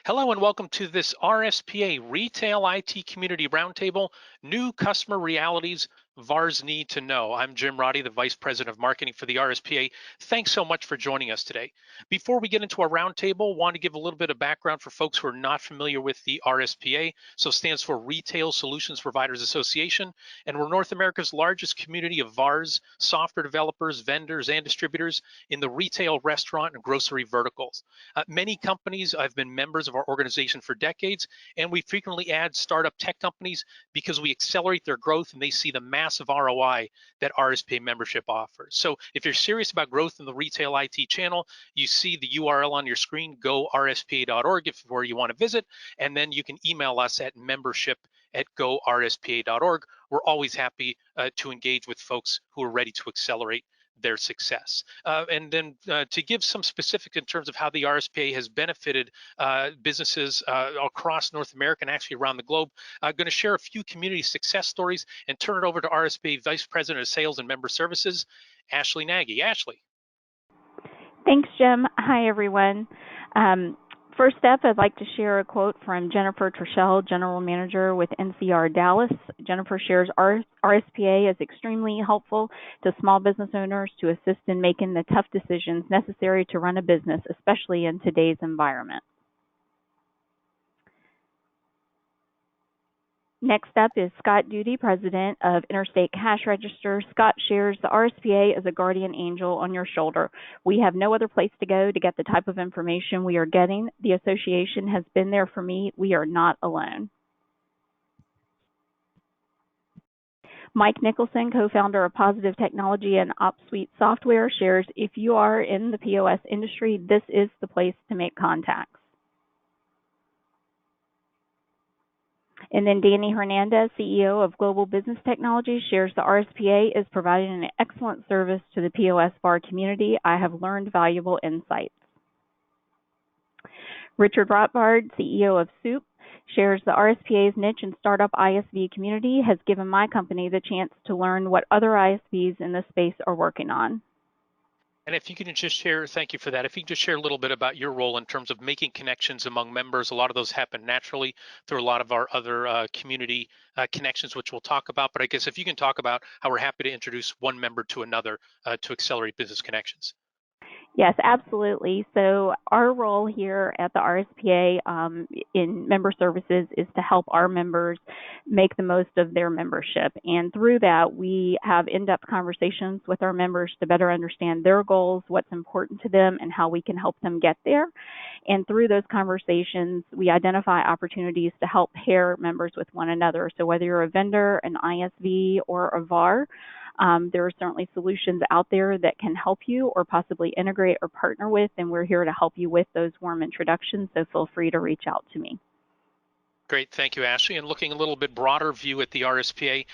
Hello and welcome to this RSPA Retail IT Community Roundtable, New Customer Realities VARs Need to Know. I'm Jim Roddy, the Vice President of Marketing for the RSPA. Thanks so much for joining us today. Before we get into our roundtable, I want to give a little bit of background for folks who are not familiar with the RSPA. So it stands for Retail Solutions Providers Association, and we're North America's largest community of VARs, software developers, vendors, and distributors in the retail, restaurant, and grocery verticals. Many companies have been members of our organization for decades, and we frequently add startup tech companies because we accelerate their growth and they see the massive ROI that RSPA membership offers. So if you're serious about growth in the retail IT channel, you see the URL on your screen, gorspa.org if where you want to visit, and then you can email us at membership@gorspa.org. We're always happy to engage with folks who are ready to accelerate their success. And then to give some specifics in terms of how the RSPA has benefited businesses across North America and actually around the globe, I'm going to share a few community success stories and turn it over to RSPA Vice President of Sales and Member Services, Ashley Nagy. Ashley. Thanks, Jim. Hi, everyone. First up, I'd like to share a quote from Jennifer Trishell, General Manager with NCR Dallas. Jennifer shares RSPA is extremely helpful to small business owners to assist in making the tough decisions necessary to run a business, especially in today's environment. Next up is Scott Duty, President of Interstate Cash Register. Scott shares the RSPA is a guardian angel on your shoulder. We have no other place to go to get the type of information we are getting. The association has been there for me. We are not alone. Mike Nicholson, co-founder of Positive Technology and OpSuite Software, shares if you are in the POS industry, this is the place to make contacts. And then Danny Hernandez, CEO of Global Business Technology, shares the RSPA is providing an excellent service to the POS bar community. I have learned valuable insights. Richard Rothbard, CEO of Soup, shares the RSPA's niche and startup ISV community has given my company the chance to learn what other ISVs in this space are working on. And if you can just share, thank you for that. If you can just share a little bit about your role in terms of making connections among members. A lot of those happen naturally through a lot of our other community connections, which we'll talk about. But I guess if you can talk about how we're happy to introduce one member to another to accelerate business connections. Yes, absolutely. So our role here at the RSPA in member services is to help our members make the most of their membership. And through that, we have in-depth conversations with our members to better understand their goals, what's important to them, and how we can help them get there. And through those conversations, we identify opportunities to help pair members with one another. So whether you're a vendor, an ISV, or a VAR, there are certainly solutions out there that can help you or possibly integrate or partner with, and we're here to help you with those warm introductions, so feel free to reach out to me. Great, thank you, Ashley. And looking a little bit broader view at the RSPA,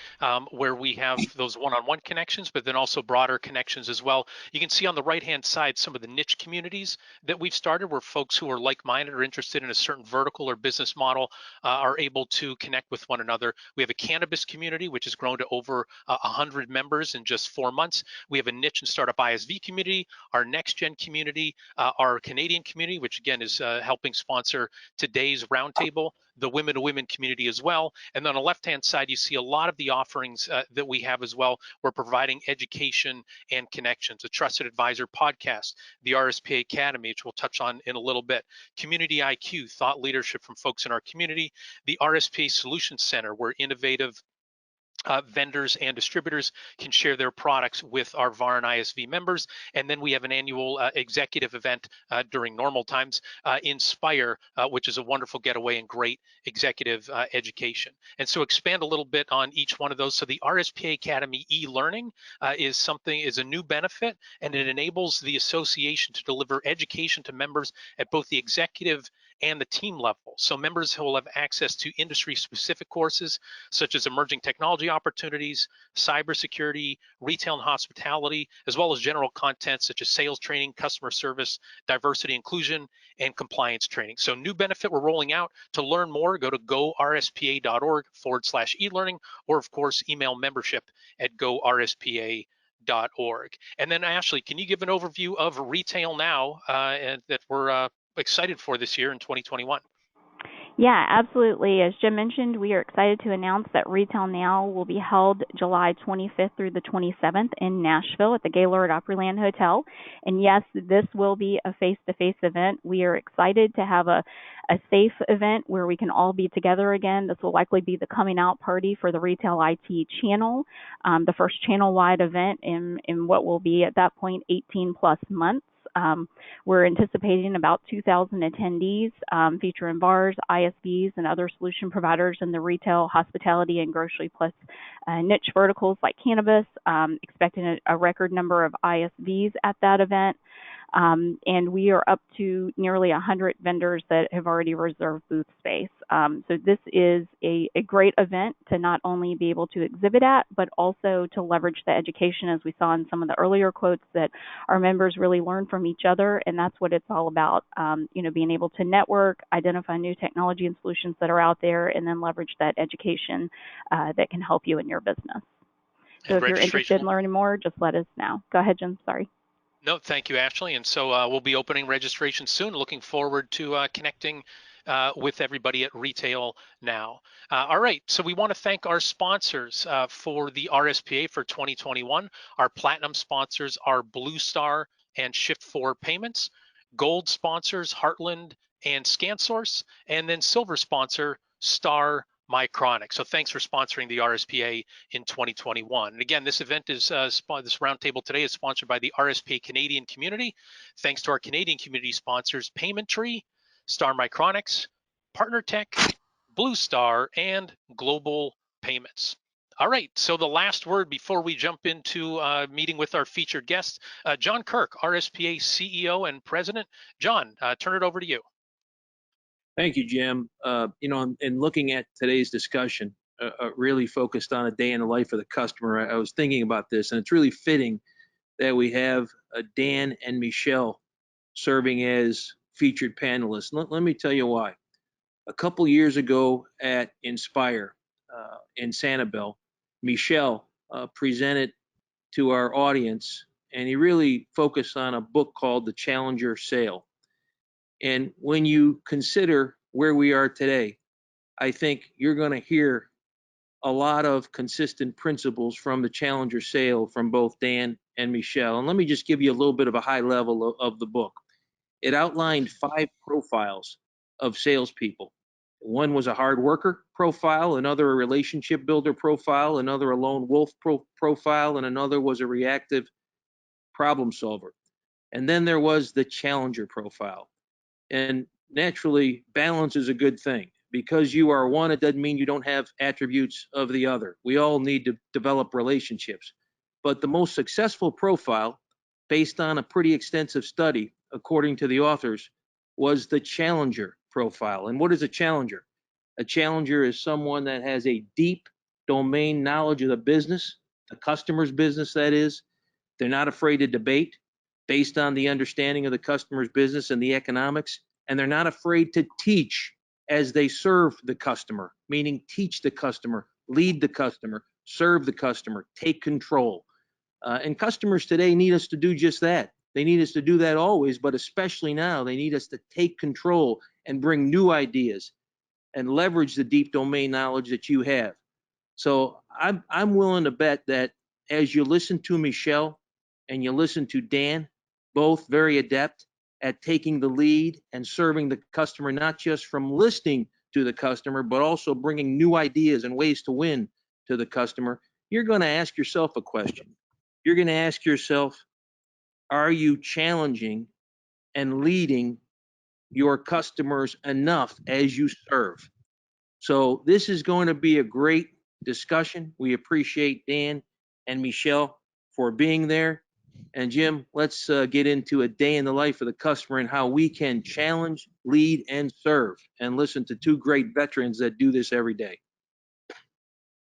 where we have those one-on-one connections, but then also broader connections as well. You can see on the right-hand side some of the niche communities that we've started where folks who are like-minded or interested in a certain vertical or business model are able to connect with one another. We have a cannabis community, which has grown to over 100 members in just 4 months. We have a niche and startup ISV community, our next-gen community, our Canadian community, which again is helping sponsor today's roundtable, the women to women community as well. And then on the left-hand side, you see a lot of the offerings that we have as well. We're providing education and connections, a trusted advisor podcast, the RSPA Academy, which we'll touch on in a little bit, Community IQ, thought leadership from folks in our community, the RSPA Solutions Center, where innovative vendors and distributors can share their products with our VAR and ISV members. And then we have an annual executive event during normal times, Inspire, which is a wonderful getaway and great executive education. And so expand a little bit on each one of those. So the RSPA Academy e-learning is a new benefit, and it enables the association to deliver education to members at both the executive and the team level. So members will have access to industry-specific courses such as emerging technology opportunities, cybersecurity, retail and hospitality, as well as general content such as sales training, customer service, diversity, inclusion, and compliance training. So new benefit we're rolling out. To learn more, go to gorspa.org/e-learning, or of course, email membership@gorspa.org. And then Ashley, can you give an overview of Retail Now that we're excited for this year in 2021? Yeah, absolutely. As Jim mentioned, we are excited to announce that Retail Now will be held July 25th through the 27th in Nashville at the Gaylord Opryland Hotel. And yes, this will be a face-to-face event. We are excited to have a safe event where we can all be together again. This will likely be the coming out party for the Retail IT channel, the first channel-wide event in what will be at that point 18 plus months. We're anticipating about 2,000 attendees, featuring VARs, ISVs, and other solution providers in the retail, hospitality, and grocery plus niche verticals like cannabis. Expecting a record number of ISVs at that event. And we are up to nearly 100 vendors that have already reserved booth space. So this is a great event to not only be able to exhibit at, but also to leverage the education, as we saw in some of the earlier quotes, that our members really learn from each other, and that's what it's all about. Being able to network, identify new technology and solutions that are out there, and then leverage that education that can help you in your business. So And if you're interested in registration. learning more, just let us know. Go ahead, Jim. Sorry. No, thank you, Ashley. And so we'll be opening registration soon. Looking forward to connecting with everybody at Retail Now. All right, so we want to thank our sponsors for the RSPA for 2021. Our platinum sponsors are BlueStar and Shift4 Payments. Gold sponsors Heartland and ScanSource, and then silver sponsor Star Micronic. So thanks for sponsoring the RSPA in 2021. And again, this event is this roundtable today is sponsored by the RSPA Canadian Community. Thanks to our Canadian community sponsors, Payment Tree, Star Micronics, Partner Tech, BlueStar, and Global Payments. All right, so the last word before we jump into meeting with our featured guest, John Kirk, RSPA CEO and President. John, turn it over to you. Thank you, Jim. In looking at today's discussion, really focused on a day in the life of the customer, I was thinking about this, and it's really fitting that we have Dan and Michel serving as featured panelists. Let me tell you why. A couple years ago at Inspire in Sanibel, Michel presented to our audience, and he really focused on a book called The Challenger Sale. And when you consider where we are today, I think you're going to hear a lot of consistent principles from the Challenger Sale from both Dan and Michel. And let me just give you a little bit of a high level of the book. It outlined 5 profiles of salespeople. One was a hard worker profile, another a relationship builder profile, another a lone wolf profile, and another was a reactive problem solver. And then there was the challenger profile. And naturally, balance is a good thing. Because you are one, it doesn't mean you don't have attributes of the other. We all need to develop relationships. But the most successful profile, based on a pretty extensive study, according to the authors, was the challenger profile. And what is a challenger? A challenger is someone that has a deep domain knowledge of the business, the customer's business, that is. They're not afraid to debate based on the understanding of the customer's business and the economics, and they're not afraid to teach as they serve the customer, meaning teach the customer, lead the customer, serve the customer, take control. And customers today need us to do just that. They need us to do that always, but especially now, they need us to take control and bring new ideas and leverage the deep domain knowledge that you have. So I'm willing to bet that as you listen to Michel and you listen to Dan, both very adept at taking the lead and serving the customer, not just from listening to the customer, but also bringing new ideas and ways to win to the customer, you're going to ask yourself a question. You're going to ask yourself, are you challenging and leading your customers enough as you serve? So this is going to be a great discussion. We appreciate Dan and Michel for being there. And Jim, let's get into a day in the life of the customer and how we can challenge, lead, and serve, and listen to 2 great veterans that do this every day.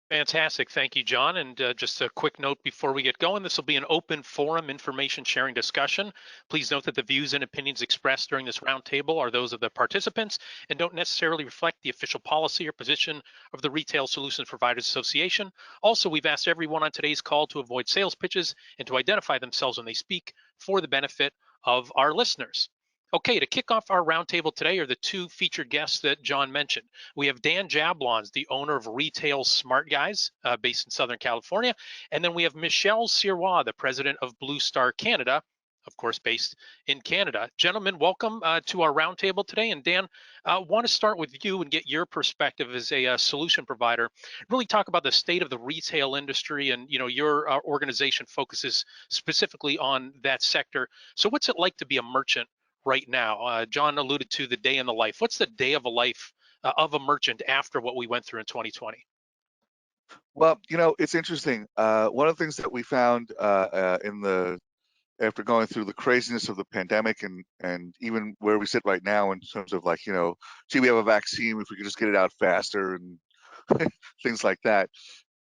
Fantastic. Thank you, John. And just a quick note before we get going, this will be an open forum information sharing discussion. Please note that the views and opinions expressed during this roundtable are those of the participants and don't necessarily reflect the official policy or position of the Retail Solutions Providers Association. Also, we've asked everyone on today's call to avoid sales pitches and to identify themselves when they speak for the benefit of our listeners. Okay, to kick off our roundtable today are the two featured guests that John mentioned. We have Dan Jablons, the owner of Retail Smart Guys, based in Southern California. And then we have Michel Sirios, the president of BlueStar Canada, of course, based in Canada. Gentlemen, welcome to our roundtable today. And Dan, I want to start with you and get your perspective as a solution provider. Really talk about the state of the retail industry, and your organization focuses specifically on that sector. So, what's it like to be a merchant right now? John alluded to the day in the life. What's the day of a life of a merchant after what we went through in 2020? Well, it's interesting. One of the things that we found after going through the craziness of the pandemic and even where we sit right now in terms of like, gee, we have a vaccine, if we could just get it out faster and things like that.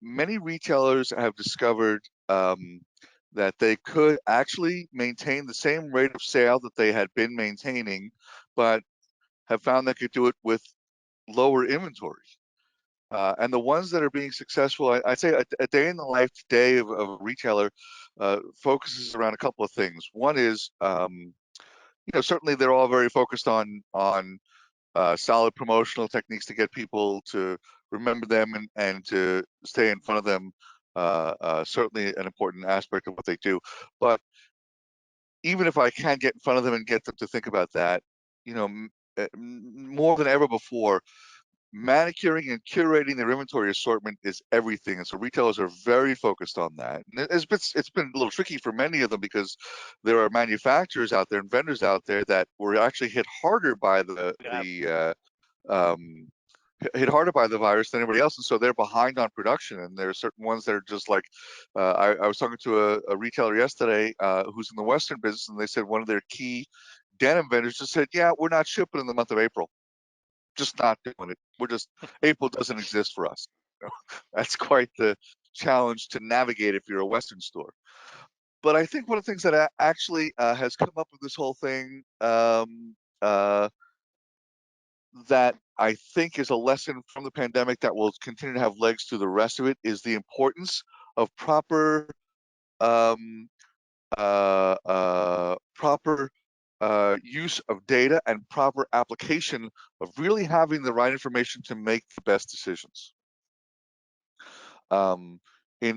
Many retailers have discovered that they could actually maintain the same rate of sale that they had been maintaining, but have found they could do it with lower inventory. And the ones that are being successful, I'd say a day in the life today of a retailer focuses around a couple of things. One is, certainly they're all very focused on solid promotional techniques to get people to remember them and to stay in front of them. Certainly an important aspect of what they do. But even if I can get in front of them and get them to think about that, more than ever before, manicuring and curating their inventory assortment is everything, and so retailers are very focused on that. And it's been a little tricky for many of them because there are manufacturers out there and vendors out there that were actually hit harder by um, the virus than anybody else, and so they're behind on production. And there are certain ones that are just like, I was talking to a retailer yesterday who's in the Western business, and they said one of their key denim vendors just said, yeah, we're not shipping in the month of April. Just not doing it. We're just, April doesn't exist for us. That's quite the challenge to navigate if you're a Western store. But I think one of the things that actually has come up with this whole thing that I think is a lesson from the pandemic that will continue to have legs through the rest of it is the importance of proper um, proper use of data and proper application of really having the right information to make the best decisions. In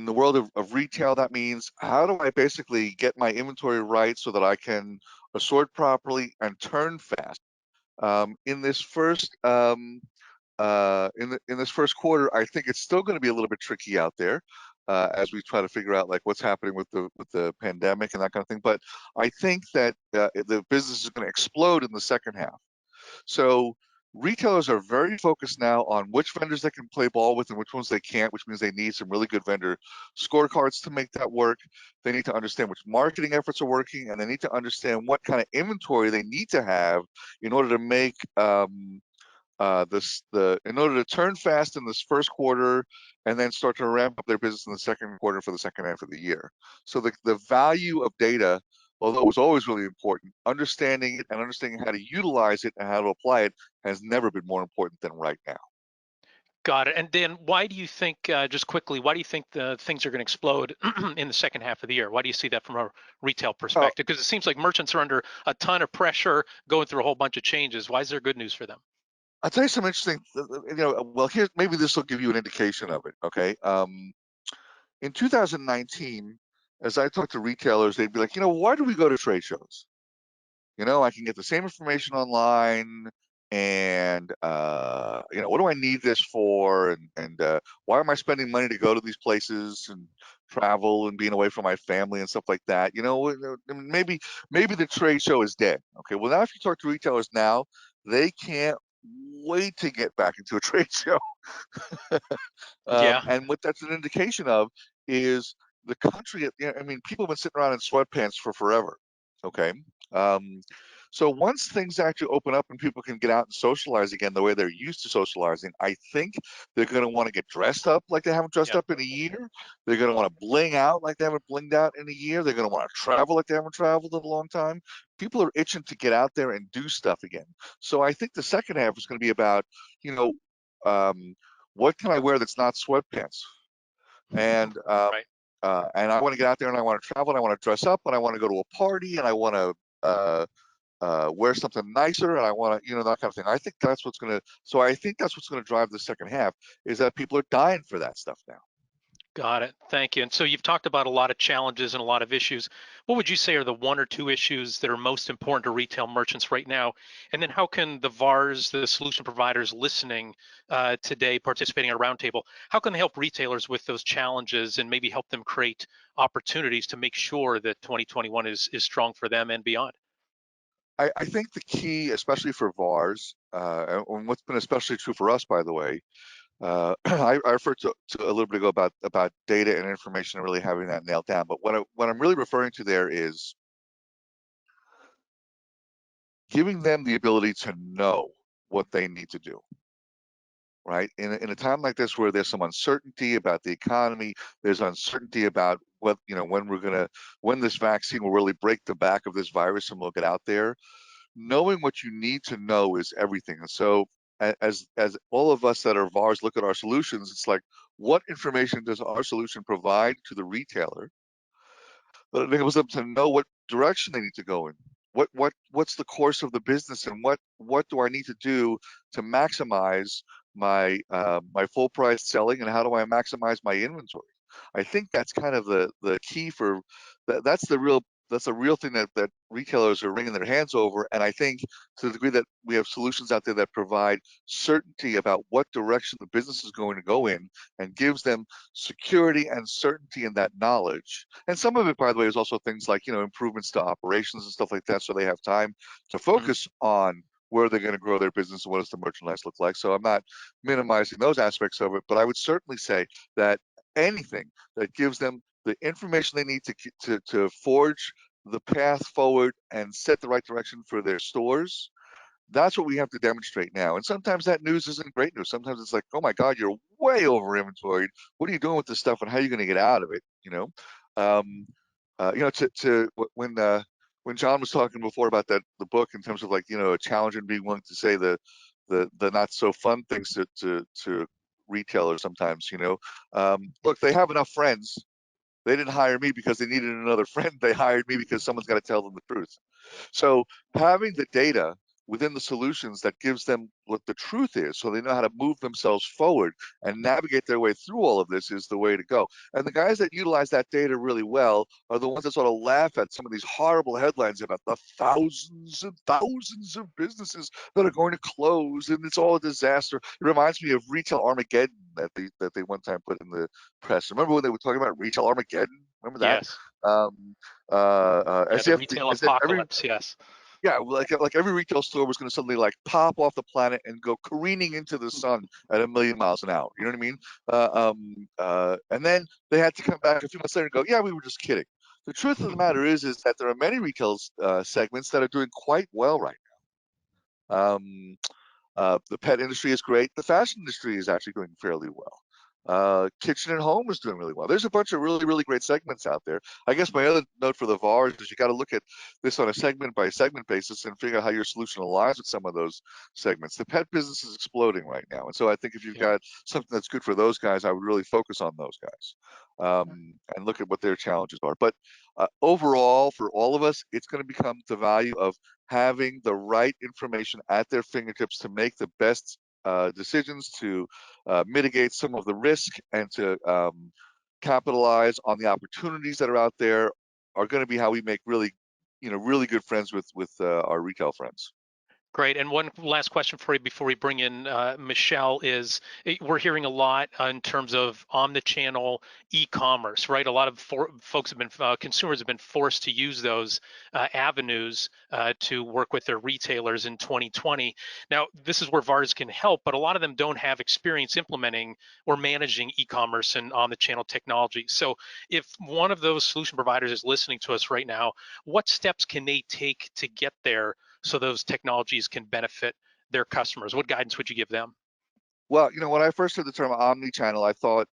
the world of retail, that means how do I basically get my inventory right so that I can assort properly and turn fast? In this first in this first quarter, I think it's still going to be a little bit tricky out there as we try to figure out like what's happening with the pandemic and that kind of thing. But I think that the business is going to explode in the second half. So retailers are very focused now on which vendors they can play ball with and which ones they can't, which means they need some really good vendor scorecards to make that work. They need to understand which marketing efforts are working, and they need to understand what kind of inventory they need to have in order to make in order to turn fast in this first quarter and then start to ramp up their business in the second quarter for the second half of the year. So the value of data, although it was always really important, understanding it and understanding how to utilize it and how to apply it has never been more important than right now. Got it. And Dan, why do you think, just quickly, why do you think the things are going to explode in the second half of the year? Why do you see that from a retail perspective? Because it seems like merchants are under a ton of pressure, going through a whole bunch of changes. Why is there good news for them? I'll tell you some interesting, well, here, maybe this will give you an indication of it, okay? In 2019, as I talked to retailers, they'd be like, why do we go to trade shows? I can get the same information online, and what do I need this for? And why am I spending money to go to these places and travel and being away from my family and stuff like that? Maybe the trade show is dead. Okay, well now if you talk to retailers now, they can't wait to get back into a trade show. Yeah. And what that's an indication of is the country. People have been sitting around in sweatpants for forever. Okay. So once things actually open up and people can get out and socialize again the way they're used to socializing, I think they're going to want to get dressed up like they haven't dressed up in a year. They're going to want to bling out like they haven't blinged out in a year. They're going to want to travel like they haven't traveled in a long time. People are itching to get out there and do stuff again. So I think the second half is going to be about, what can I wear that's not sweatpants? And Right. and I want to get out there and I want to travel and I want to dress up and I want to go to a party and I want to wear something nicer, and I want to, you know, that kind of thing. I think that's what's going to. So I think that's what's going to drive the second half, is that people are dying for that stuff now. Got it. Thank you. And so you've talked about a lot of challenges and a lot of issues. What would you say are the one or two issues that are most important to retail merchants right now? And then how can the VARs, the solution providers listening today, participating at a roundtable, how can they help retailers with those challenges and maybe help them create opportunities to make sure that 2021 is strong for them and beyond? I think the key, especially for VARs, and what's been especially true for us, by the way, I referred to a little bit ago about data and information and really having that nailed down. But what I'm really referring to there is giving them the ability to know what they need to do. Right? In a time like this, where there's some uncertainty about the economy, there's uncertainty about what, you know, when this vaccine will really break the back of this virus and we'll get out there. Knowing what you need to know is everything. And so as all of us that are VARs look at our solutions, it's like, what information does our solution provide to the retailer that enables them to know what direction they need to go in? What's the course of the business, and what do I need to do to maximize my my full price selling, and how do I maximize my inventory? I think that's kind of the key for that. That's a real thing that retailers are wringing their hands over. And I think, to the degree that we have solutions out there that provide certainty about what direction the business is going to go in, and gives them security and certainty in that knowledge. And some of it, by the way, is also things like, you know, improvements to operations and stuff like that, so they have time to focus on where they're going to grow their business and what does the merchandise look like. So I'm not minimizing those aspects of it, but I would certainly say that anything that gives them the information they need to forge the path forward and set the right direction for their stores, that's what we have to demonstrate now. And sometimes that news isn't great news. Sometimes it's like, oh my God, you're way over inventoried. What are you doing with this stuff, and how are you going to get out of it? You know, you know, when John was talking before about the book, in terms of, like, you know, a challenge and being willing to say the not so fun things to retailers sometimes. You know, look, they have enough friends. They didn't hire me because they needed another friend. They hired me because someone's got to tell them the truth. So having the data within the solutions that gives them what the truth is, so they know how to move themselves forward and navigate their way through all of this, is the way to go. And the guys that utilize that data really well are the ones that sort of laugh at some of these horrible headlines about the thousands and thousands of businesses that are going to close, and it's all a disaster. It reminds me of Retail Armageddon that they one time put in the press. Remember when they were talking about Retail Armageddon? Remember that? Yes. As The if retail every apocalypse. Yes. yeah, like every retail store was going to suddenly, like, pop off the planet and go careening into the sun at 1,000,000 miles an hour. You know what I mean? And then they had to come back a few months later and go, yeah, we were just kidding. The truth of the matter is that there are many retail segments that are doing quite well right now. The pet industry is great. The fashion industry is actually doing fairly well. Kitchen and home is doing really well. There's a bunch of really, really great segments out there. I guess my other note for the VARs is you got to look at this on a segment by segment basis and figure out how your solution aligns with some of those segments. The pet business is exploding right now. And so I think if you've got something that's good for those guys, I would really focus on those guys and look at what their challenges are. But overall, for all of us, it's going to become the value of having the right information at their fingertips to make the best decisions, to mitigate some of the risk, and to capitalize on the opportunities that are out there, are going to be how we make really, you know, really good friends with our retail friends. Great. And one last question for you before we bring in Michel is, we're hearing a lot in terms of omnichannel e-commerce, right? A lot of folks have been, consumers have been forced to use those avenues to work with their retailers in 2020. Now, this is where VARs can help, but a lot of them don't have experience implementing or managing e-commerce and omnichannel technology. So if one of those solution providers is listening to us right now, what steps can they take to get there so those technologies can benefit their customers? What guidance would you give them? Well, you know, when I first heard the term omni-channel, I thought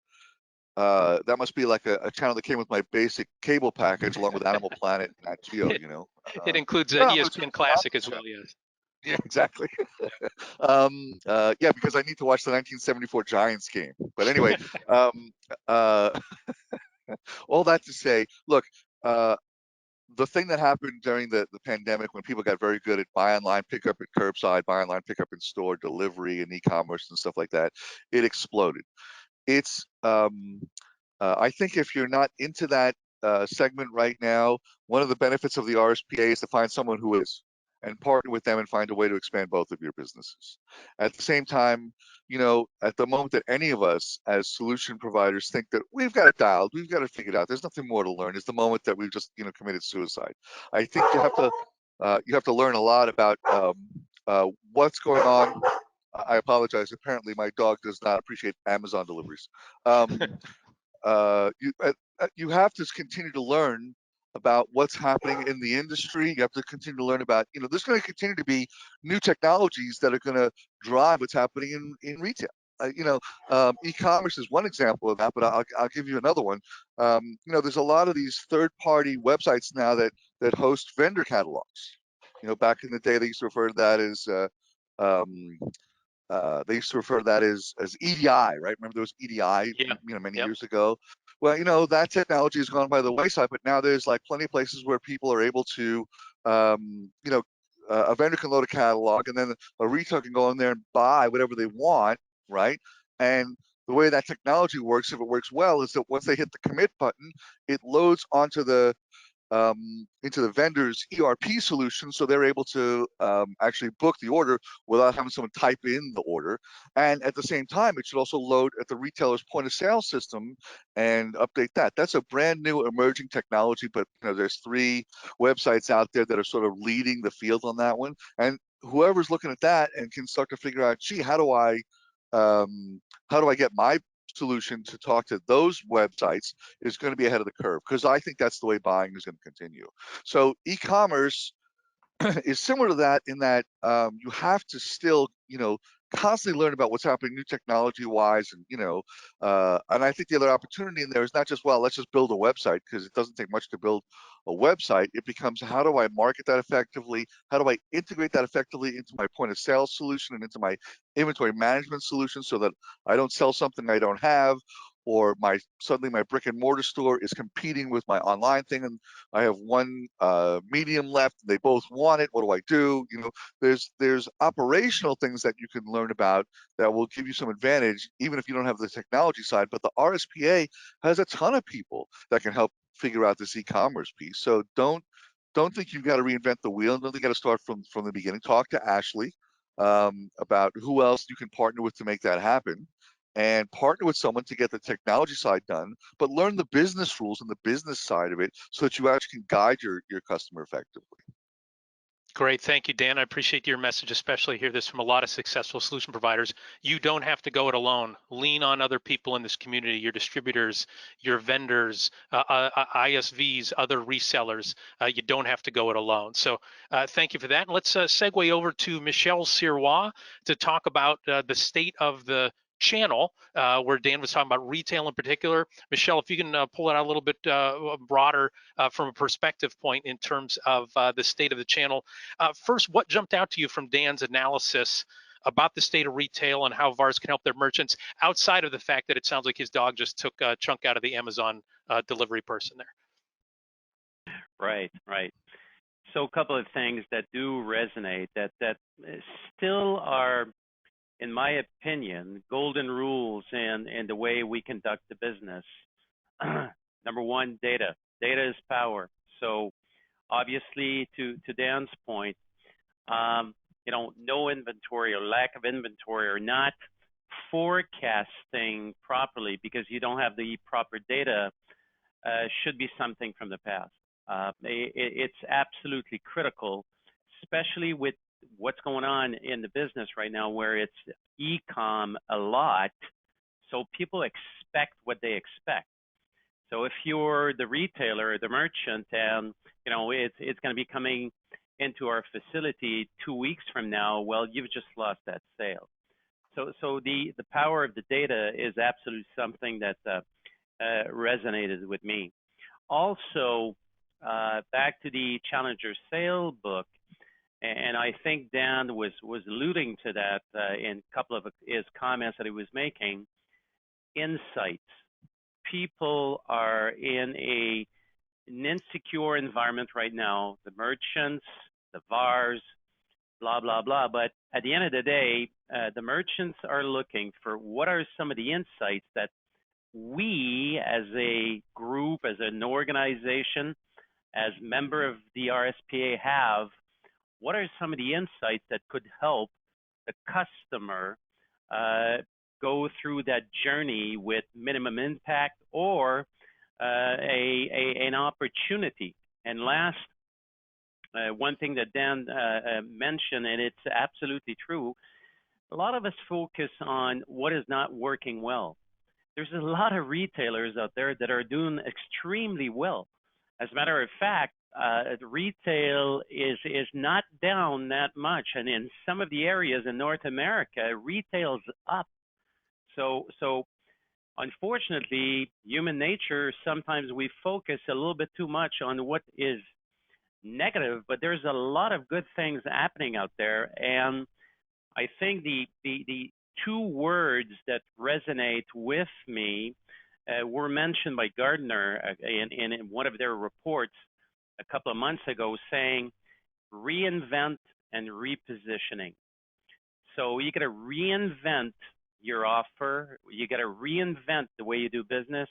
that must be like a channel that came with my basic cable package along with Animal Planet and Nat Geo, you know. It includes No, ESPN Classic as well, yes. yeah, exactly. Yeah, because I need to watch the 1974 Giants game. But anyway, uh, all that to say, look, the thing that happened during the pandemic when people got very good at buy online, pick up at curbside, buy online, pick up in store, delivery, and e-commerce and stuff like that, it exploded. It's I think if you're not into that segment right now, one of the benefits of the RSPA is to find someone who is and partner with them and find a way to expand both of your businesses. At the same time, at the moment that any of us as solution providers think that we've got it dialed, we've got it figured out, there's nothing more to learn, is the moment that we've just, committed suicide. I think you have to learn a lot about what's going on. I apologize. Apparently, my dog does not appreciate Amazon deliveries. You have to continue to learn about what's happening in the industry. You have to continue to learn about, there's going to continue to be new technologies that are going to drive what's happening in retail. E-commerce is one example of that, but I'll give you another one. There's a lot of these third-party websites now that host vendor catalogs. Back in the day, they used to refer to that as as EDI, right? Remember there was EDI, Yeah. many Yep. years ago. Well, that technology has gone by the wayside, but now there's like plenty of places where people are able to, a vendor can load a catalog, and then a retailer can go in there and buy whatever they want, right? And the way that technology works, if it works well, is that once they hit the commit button, it loads onto into the vendor's ERP solution, so they're able to actually book the order without having someone type in the order. And at the same time, it should also load at the retailer's point of sale system and update that. That's a brand new emerging technology, but there's 3 websites out there that are sort of leading the field on that one. And whoever's looking at that and can start to figure out, gee, how do I get my solution to talk to those websites is going to be ahead of the curve, because I think that's the way buying is going to continue. So e-commerce is similar to that in that you have to still, constantly learn about what's happening new technology wise. And, and I think the other opportunity in there is not just, well, let's just build a website, because it doesn't take much to build a website. It becomes, how do I market that effectively? How do I integrate that effectively into my point of sale solution and into my inventory management solution, so that I don't sell something I don't have, or suddenly my brick and mortar store is competing with my online thing, and I have one medium left. They both want it. What do I do? There's operational things that you can learn about that will give you some advantage, even if you don't have the technology side. But the RSPA has a ton of people that can help figure out this e-commerce piece. So don't think you've got to reinvent the wheel. Don't think you got to start from the beginning. Talk to Ashley about who else you can partner with to make that happen, and partner with someone to get the technology side done, but learn the business rules and the business side of it so that you actually can guide your customer effectively. Great. Thank you, Dan. I appreciate your message, especially hear this from a lot of successful solution providers. You don't have to go it alone. Lean on other people in this community, your distributors, your vendors, ISVs, other resellers. You don't have to go it alone. So thank you for that. And let's segue over to Michel Sirios to talk about the state of the channel, where Dan was talking about retail in particular. Michel, if you can pull it out a little bit broader from a perspective point in terms of the state of the channel. First, what jumped out to you from Dan's analysis about the state of retail and how VARs can help their merchants, outside of the fact that it sounds like his dog just took a chunk out of the Amazon delivery person there? Right. So a couple of things that do resonate that still are, in my opinion, golden rules in the way we conduct the business. Number one, data. Data is power. So obviously, to Dan's point, no inventory or lack of inventory, or not forecasting properly because you don't have the proper data, should be something from the past. It's absolutely critical, especially with what's going on in the business right now, where it's e-com a lot, so people expect what they expect. So if you're the retailer, the merchant, and it's going to be coming into our facility 2 weeks from now, well, you've just lost that sale. So the power of the data is absolutely something that resonated with me. Also, back to the Challenger Sale book, and I think Dan was alluding to that in a couple of his comments that he was making. Insights. People are in a an insecure environment right now, the merchants, the VARs, blah, blah, blah. But at the end of the day, the merchants are looking for what are some of the insights that we as a group, as an organization, as member of the RSPA have, what are some of the insights that could help the customer go through that journey with minimum impact or an opportunity. And last, one thing that Dan mentioned, and it's absolutely true, a lot of us focus on what is not working well. There's a lot of retailers out there that are doing extremely well. As a matter of fact, retail is not down that much, and in some of the areas in North America, retail's up. So unfortunately, human nature, sometimes we focus a little bit too much on what is negative, but there's a lot of good things happening out there. And I think the two words that resonate with me were mentioned by Gartner in one of their reports a couple of months ago, saying reinvent and repositioning. So you got to reinvent your offer, you got to reinvent the way you do business,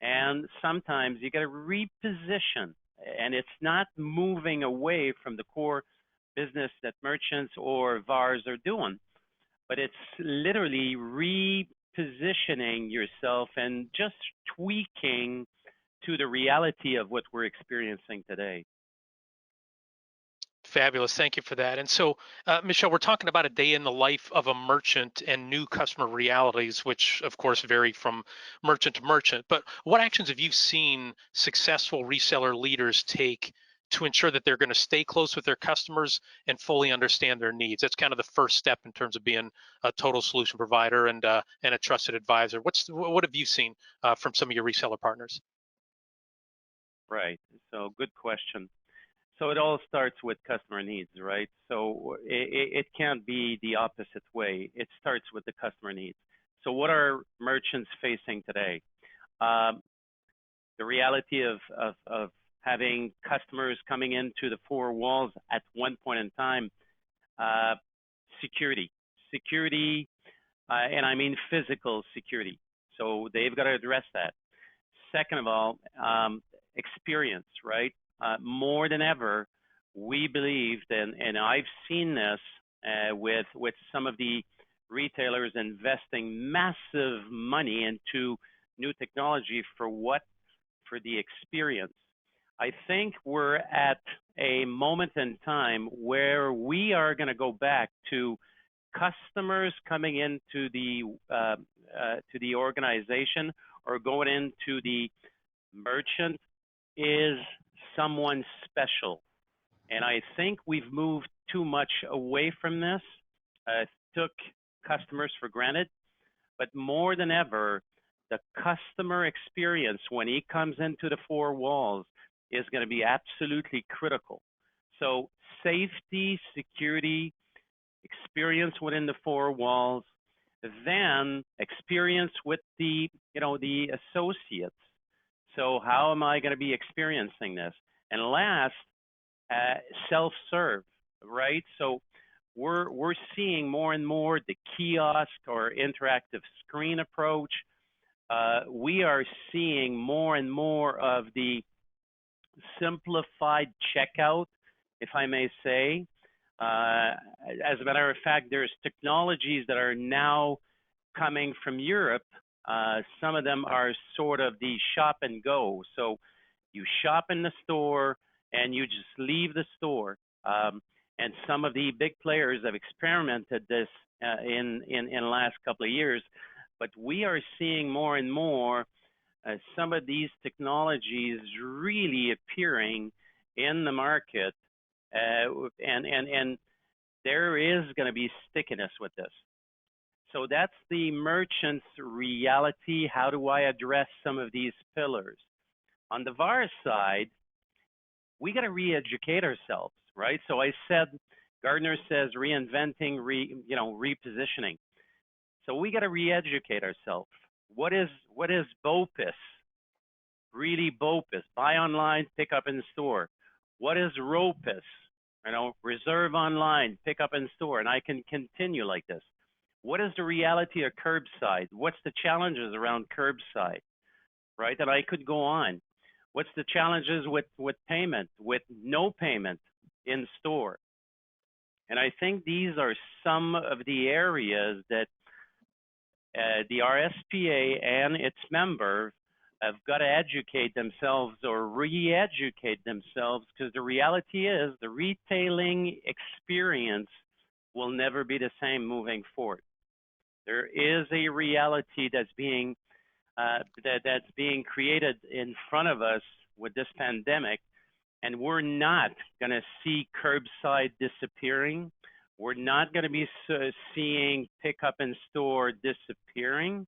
and sometimes you got to reposition. And it's not moving away from the core business that merchants or VARs are doing, but it's literally repositioning yourself and just tweaking to the reality of what we're experiencing today. Fabulous. Thank you for that. And so, Michel, we're talking about a day in the life of a merchant and new customer realities, which of course vary from merchant to merchant. But what actions have you seen successful reseller leaders take to ensure that they're going to stay close with their customers and fully understand their needs? That's kind of the first step in terms of being a total solution provider and a trusted advisor. What have you seen from some of your reseller partners? Right. So good question. So it all starts with customer needs, right? So it can't be the opposite way. It starts with the customer needs. So what are merchants facing today? The reality of having customers coming into the four walls at one point in time, security, and I mean physical security. So they've got to address that. Second of all, experience, right? More than ever, we believed, and I've seen this with some of the retailers investing massive money into new technology for the experience. I think we're at a moment in time where we are going to go back to customers coming into the organization or going into the merchant is someone special. And I think we've moved too much away from this, took customers for granted, but more than ever, the customer experience when he comes into the four walls is going to be absolutely critical. So safety, security, experience within the four walls, then experience with the associates. So how am I going to be experiencing this? And last, self-serve, right? So we're seeing more and more the kiosk or interactive screen approach. We are seeing more and more of the simplified checkout, if I may say. As a matter of fact, there's technologies that are now coming from Europe. Some of them are sort of the shop and go. So you shop in the store and you just leave the store. And some of the big players have experimented this in the last couple of years. But we are seeing more and more some of these technologies really appearing in the market. And there is going to be stickiness with this. So that's the merchant's reality. How do I address some of these pillars? On the VAR side, we got to re-educate ourselves, right? So I said, Gartner says reinventing, repositioning. So we got to re-educate ourselves. What is BOPIS? really BOPIS, buy online, pick up in store. What is ROPIS? You know, reserve online, pick up in store, and I can continue like this. What is the reality of curbside? What's the challenges around curbside, right? And I could go on. What's the challenges with payment, with no payment in store? And I think these are some of the areas that the RSPA and its members have got to educate themselves or re-educate themselves, because the reality is the retailing experience will never be the same moving forward. There is a reality that's being that's being created in front of us with this pandemic, and we're not going to see curbside disappearing. We're not going to be seeing pickup in store disappearing.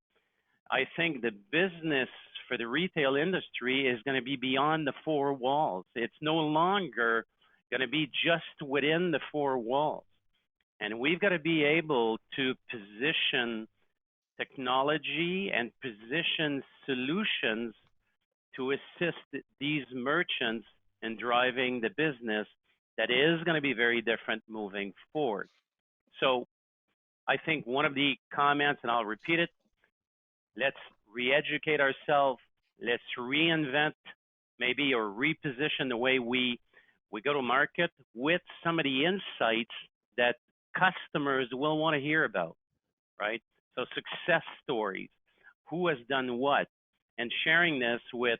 I think the business for the retail industry is going to be beyond the four walls. It's no longer going to be just within the four walls. And we've got to be able to position technology and position solutions to assist these merchants in driving the business that is going to be very different moving forward. So I think one of the comments, and I'll repeat it, let's re-educate ourselves, let's reinvent maybe or reposition the way we go to market with some of the insights that customers will want to hear about, right? So success stories, who has done what, and sharing this with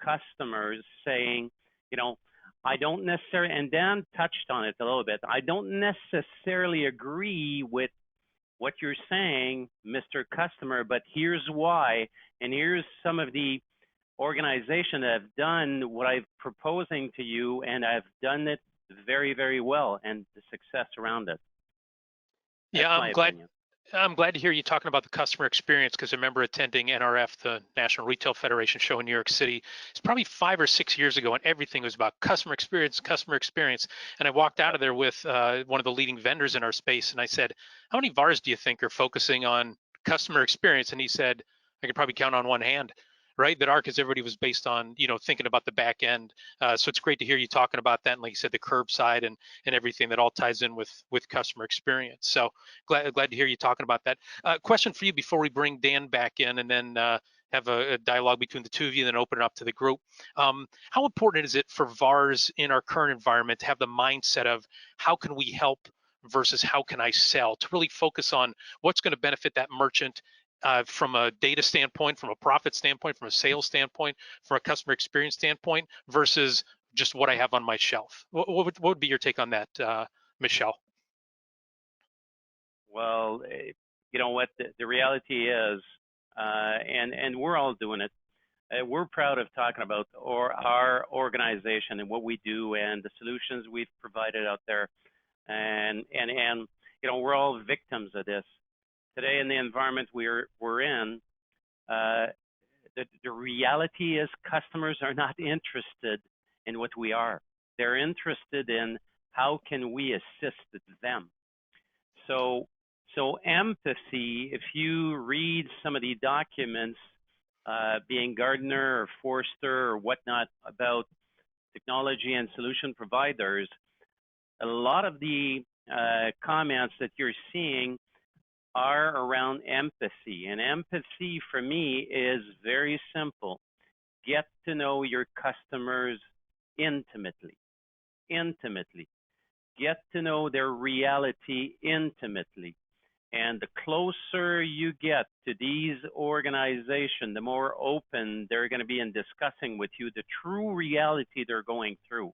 customers saying, you know, I don't necessarily, and Dan touched on it a little bit, I don't necessarily agree with what you're saying, Mr. Customer, but here's why, and here's some of the organizations that have done what I'm proposing to you, and I've done it very, very well, and the success around it. That's Yeah, my opinion. I'm glad to hear you talking about the customer experience, because I remember attending NRF, the National Retail Federation show in New York City. It's probably 5 or 6 years ago, and everything was about customer experience, customer experience. And I walked out of there with one of the leading vendors in our space, and I said, how many VARs do you think are focusing on customer experience? And he said, I could probably count on one hand. Right, that because everybody was based on, you know, thinking about the back end. So it's great to hear you talking about that, and like you said, the curbside and everything that all ties in with customer experience. So glad to hear you talking about that. Question for you before we bring Dan back in, and then have a dialogue between the two of you, and then open it up to the group. How important is it for VARs in our current environment to have the mindset of how can we help versus how can I sell, to really focus on what's going to benefit that merchant from a data standpoint, from a profit standpoint, from a sales standpoint, from a customer experience standpoint, versus just what I have on my shelf? What would be your take on that, Michel? Well, you know what, the reality is, and we're all doing it. We're proud of talking about our organization and what we do and the solutions we've provided out there. And you know, we're all victims of this. Today in the environment we're in, the reality is customers are not interested in what we are. They're interested in how can we assist them. So empathy, if you read some of the documents, being Gardner or Forrester or whatnot about technology and solution providers, a lot of the comments that you're seeing are around empathy. And empathy for me is very simple. Get to know your customers intimately. Get to know their reality intimately. And the closer you get to these organizations, the more open they're going to be in discussing with you the true reality they're going through,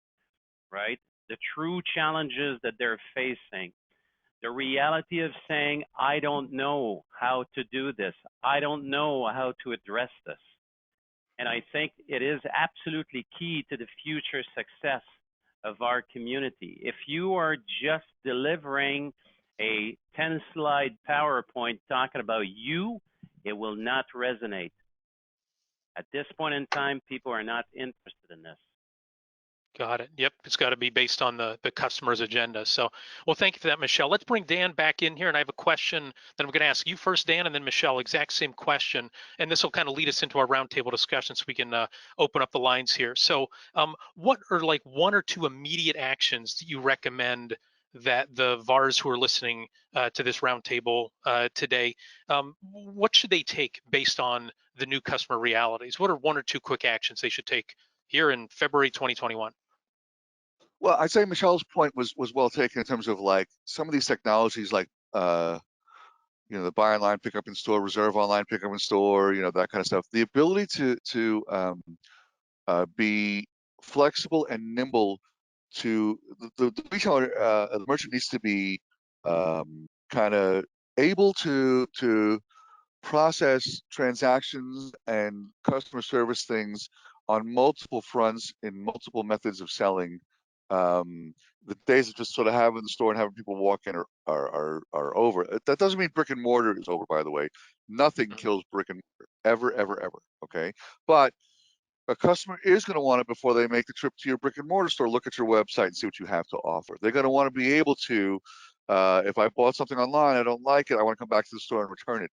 right? The true challenges that they're facing. The reality of saying, I don't know how to do this. I don't know how to address this. And I think it is absolutely key to the future success of our community. If you are just delivering a 10-slide PowerPoint talking about you, it will not resonate. At this point in time, people are not interested in this. Got it. Yep. It's got to be based on the customer's agenda. So, well, thank you for that, Michelle. Let's bring Dan back in here. And I have a question that I'm going to ask you first, Dan, and then Michelle, exact same question. And this will kind of lead us into our roundtable discussion so we can open up the lines here. So, what are like one or two immediate actions that you recommend that the VARs who are listening to this roundtable today, what should they take based on the new customer realities? What are one or two quick actions they should take here in February 2021? Well, I'd say Michelle's point was well taken in terms of like some of these technologies, like the buy online, pick up in store, reserve online, pick up in store, that kind of stuff. The ability to be flexible and nimble to the retailer, the merchant needs to be kind of able to process transactions and customer service things on multiple fronts in multiple methods of selling. The days of just sort of having the store and having people walk in are over. That doesn't mean brick and mortar is over, by the way. Nothing Mhm. kills brick and mortar ever, ever, ever. Okay, but a customer is going to want it before they make the trip to your brick and mortar store. Look at your website and see what you have to offer. They're going to want to be able to, if I bought something online, I don't like it, I want to come back to the store and return it.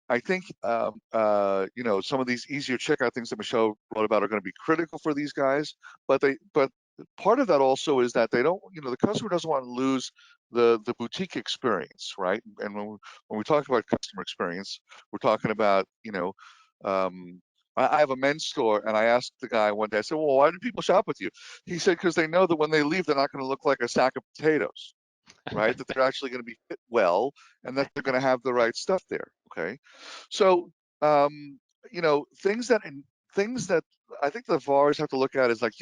I think some of these easier checkout things that Michelle wrote about are going to be critical for these guys. But part of that also is that they don't, the customer doesn't want to lose the boutique experience, right? And when we talk about customer experience, we're talking about I have a men's store, and I asked the guy one day, I said, well, why do people shop with you? He said, because they know that when they leave, they're not going to look like a sack of potatoes, right? That they're actually going to be fit well, and that they're going to have the right stuff there. Okay, so things that I think the VARs have to look at is like,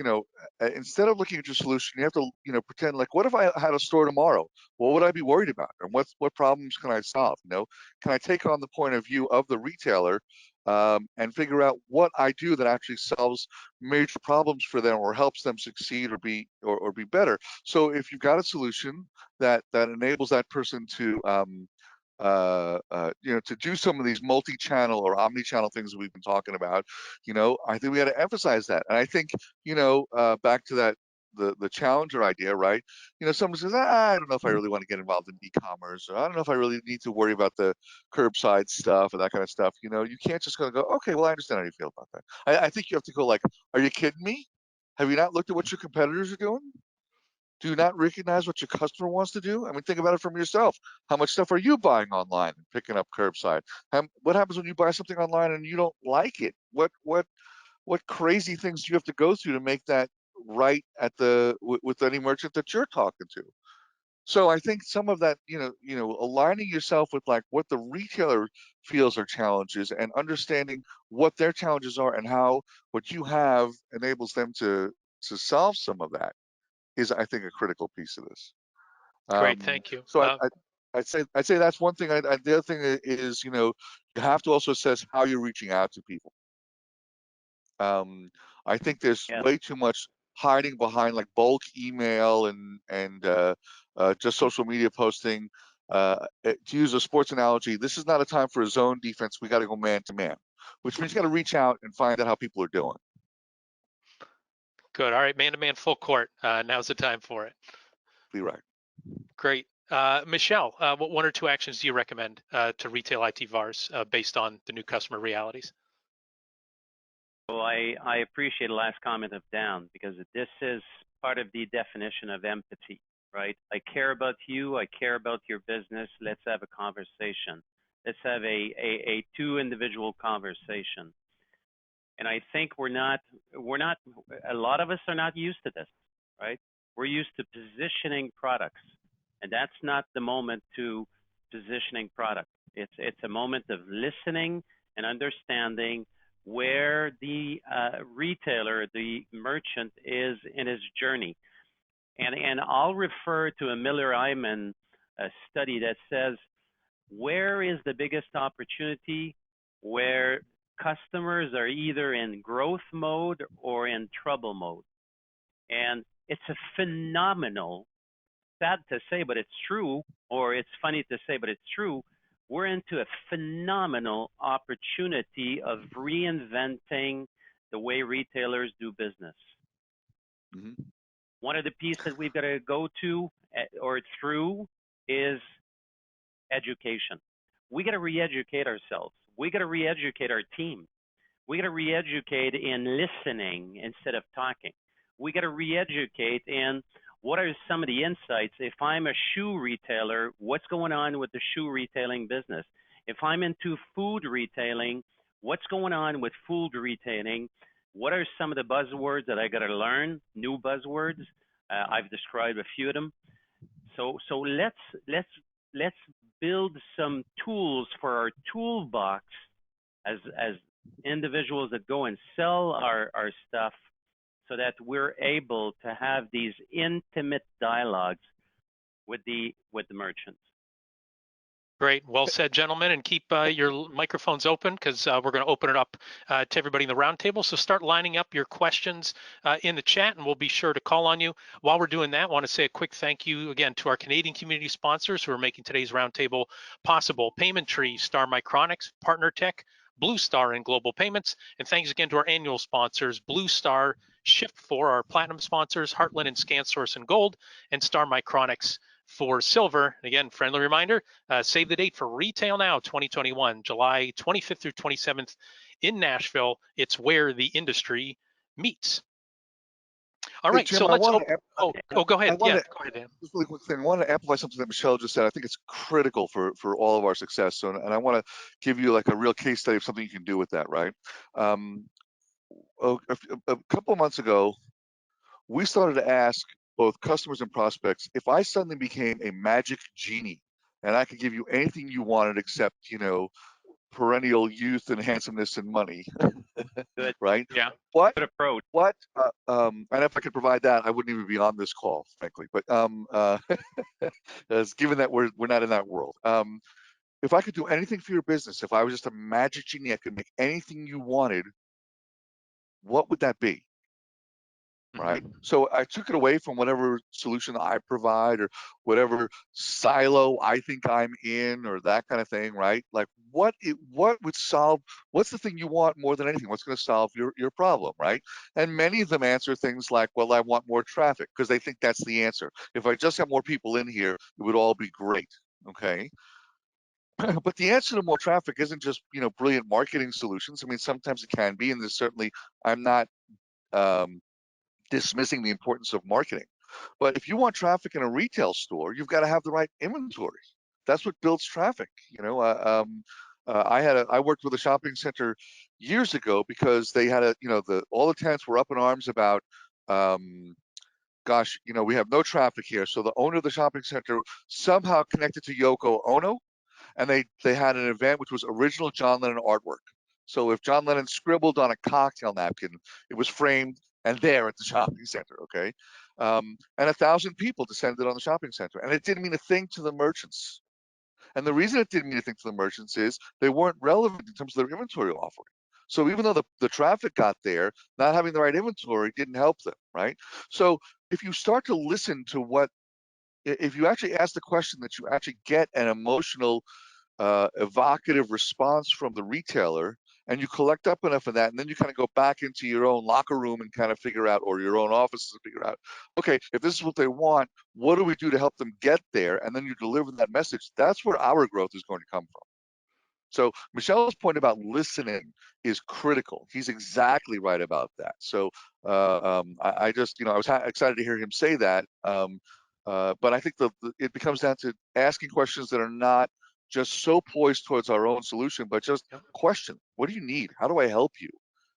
instead of looking at your solution, you have to, pretend like, what if I had a store tomorrow? What would I be worried about? And what problems can I solve? Can I take on the point of view of the retailer and figure out what I do that actually solves major problems for them or helps them succeed or be better? So if you've got a solution that enables that person to to do some of these multi-channel or omni-channel things that we've been talking about, I think we got to emphasize that. And I think, back to that, the challenger idea, right? Someone says, I don't know if I really want to get involved in e-commerce, or I don't know if I really need to worry about the curbside stuff and that kind of stuff. You can't just go, okay, well, I understand how you feel about that. I think you have to go like, are you kidding me? Have you not looked at what your competitors are doing? Do you not recognize what your customer wants to do? I mean, think about it from yourself. How much stuff are you buying online and picking up curbside? What happens when you buy something online and you don't like it? What crazy things do you have to go through to make that right with any merchant that you're talking to? So I think some of that, aligning yourself with like what the retailer feels are challenges and understanding what their challenges are and how what you have enables them to solve some of that is, I think, a critical piece of this. Great, thank you. So I'd say that's one thing. The other thing is, you have to also assess how you're reaching out to people. I think there's Yes. way too much hiding behind like bulk email and just social media posting. To use a sports analogy, this is not a time for a zone defense. We got to go man to man, which means you got to reach out and find out how people are doing. Good. All right, man-to-man full court. Now's the time for it. Be right. Great. Michelle, what one or two actions do you recommend to retail IT VARs based on the new customer realities? Well, I appreciate the last comment of Dan, because this is part of the definition of empathy, right? I care about you. I care about your business. Let's have a conversation. Let's have a two individual conversation. And I think we're not, a lot of us are not used to this, right? We're used to positioning products, and that's not the moment to positioning product. It's a moment of listening and understanding where the retailer, the merchant is in his journey. And I'll refer to a Miller-Hyman study that says, where is the biggest opportunity? Where customers are either in growth mode or in trouble mode. And it's a phenomenal, sad to say, but it's true, or it's funny to say, but it's true. We're into a phenomenal opportunity of reinventing the way retailers do business. Mm-hmm. One of the pieces that we've got to go to or through is education. We got to re-educate ourselves. We got to re-educate our team. We got to re-educate in listening instead of talking. We got to re-educate in what are some of the insights. If I'm a shoe retailer, what's going on with the shoe retailing business? If I'm into food retailing, what's going on with food retailing? What are some of the buzzwords that I got to learn? New buzzwords. I've described a few of them. So let's build some tools for our toolbox as individuals that go and sell our stuff, so that we're able to have these intimate dialogues with the merchants. Great. Well said, gentlemen, and keep your microphones open, because we're going to open it up to everybody in the roundtable. So start lining up your questions in the chat, and we'll be sure to call on you. While we're doing that, I want to say a quick thank you again to our Canadian community sponsors who are making today's roundtable possible: Payment Tree, Star Micronics, Partner Tech, BlueStar, and Global Payments. And thanks again to our annual sponsors: BlueStar, Shift4, our platinum sponsors, Heartland and ScanSource and Gold, and Star Micronics for silver. Again, friendly reminder, save the date for Retail Now 2021, July 25th through 27th in Nashville. It's where the industry meets. All right, Jim, so let's go ahead. Go ahead, Dan. Just really quick thing. I want to amplify something that Michel just said. I think it's critical for all of our success. So, and I want to give you like a real case study of something you can do with that, right? A couple of months ago, we started to ask both customers and prospects, if I suddenly became a magic genie and I could give you anything you wanted except, perennial youth and handsomeness and money, Good. right? Yeah. Good approach. And if I could provide that, I wouldn't even be on this call, frankly. But given that we're not in that world, if I could do anything for your business, if I was just a magic genie, I could make anything you wanted, what would that be? Right. So I took it away from whatever solution I provide or whatever silo I think I'm in or that kind of thing. Right. Like what would solve, what's the thing you want more than anything? What's going to solve your problem? Right. And many of them answer things like, well, I want more traffic, because they think that's the answer. If I just have more people in here, it would all be great. Okay. But the answer to more traffic isn't just, brilliant marketing solutions. I mean, sometimes it can be, and there's certainly, I'm not, dismissing the importance of marketing. But if you want traffic in a retail store, you've got to have the right inventory. That's what builds traffic. I worked with a shopping center years ago because they had all the tenants were up in arms about, gosh, we have no traffic here. So the owner of the shopping center somehow connected to Yoko Ono, and they had an event which was original John Lennon artwork. So if John Lennon scribbled on a cocktail napkin, it was framed and there at the shopping center, okay? And 1,000 people descended on the shopping center, and it didn't mean a thing to the merchants. And the reason it didn't mean a thing to the merchants is they weren't relevant in terms of their inventory offering. So even though the traffic got there, not having the right inventory didn't help them, right? So if you start to listen to if you actually ask the question that you actually get an emotional, evocative response from the retailer, and you collect up enough of that, and then you kind of go back into your own locker room and kind of figure out, or your own offices and figure out, okay, if this is what they want, what do we do to help them get there? And then you deliver that message. That's where our growth is going to come from. So Michel's point about listening is critical. He's exactly right about that. So I just, I was excited to hear him say that. But I think it becomes down to asking questions that are not just so poised towards our own solution, but just question, what do you need? How do I help you?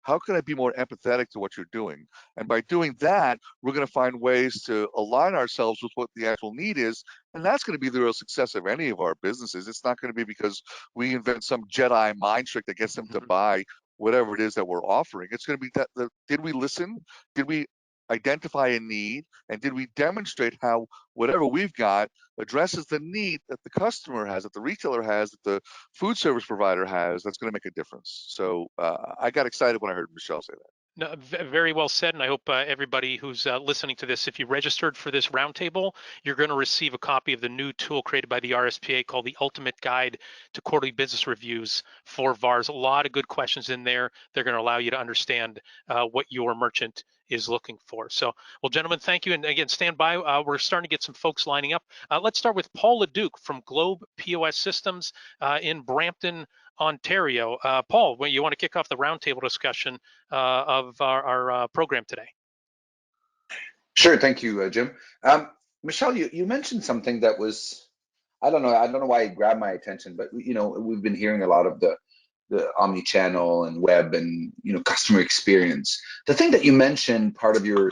How can I be more empathetic to what you're doing? And by doing that, we're going to find ways to align ourselves with what the actual need is. And that's going to be the real success of any of our businesses. It's not going to be because we invent some Jedi mind trick that gets them to buy whatever it is that we're offering. It's going to be that did we listen? Did we identify a need? And did we demonstrate how whatever we've got addresses the need that the customer has, that the retailer has, that the food service provider has, that's going to make a difference. So I got excited when I heard Michel say that. No, very well said, and I hope everybody who's listening to this, if you registered for this roundtable, you're going to receive a copy of the new tool created by the RSPA called the Ultimate Guide to Quarterly Business Reviews for VARs. A lot of good questions in there. They're going to allow you to understand what your merchant is looking for. So, well, gentlemen, thank you. And again, stand by. We're starting to get some folks lining up. Let's start with Paul LeDuc from Globe POS Systems in Brampton, Ontario. Paul, when you want to kick off the roundtable discussion of our program today. Sure, thank you, Jim. Michel, you mentioned something that was, I don't know why it grabbed my attention, but we've been hearing a lot of the omni-channel and web and customer experience. The thing that you mentioned, part of your